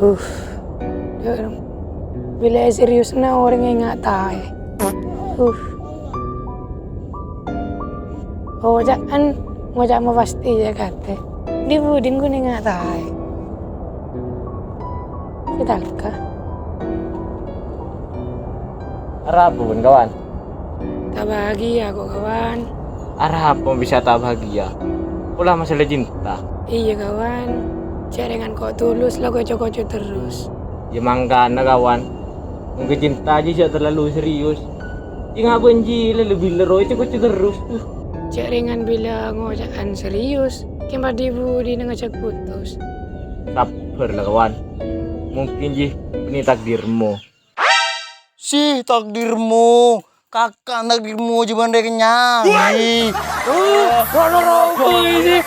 Uh, bila serius na orang yang nggak tahu. Oh, jangan mau pasti ya kata. Di buding gue nggak tahu. Kita kah? Arah apa pun kawan? Tak bahagia kok kawan. Arah apa bisa tak bahagia? Ulah masalah cinta. Iya kawan. Jaringan kau tulus lah kocok-kocok terus. Ya mangkana kawan. Mungkin cinta aja tidak terlalu serius. Ya nggak benci lebih lero itu kocok terus tuh. Jaringan bilang ngojakan serius. Kembar di budi ngajak putus. Sabar lah kawan. Mungkin ini takdirmu. Si takdirmu, kakak takdirmu cuman dari kenyang. Rokok ini.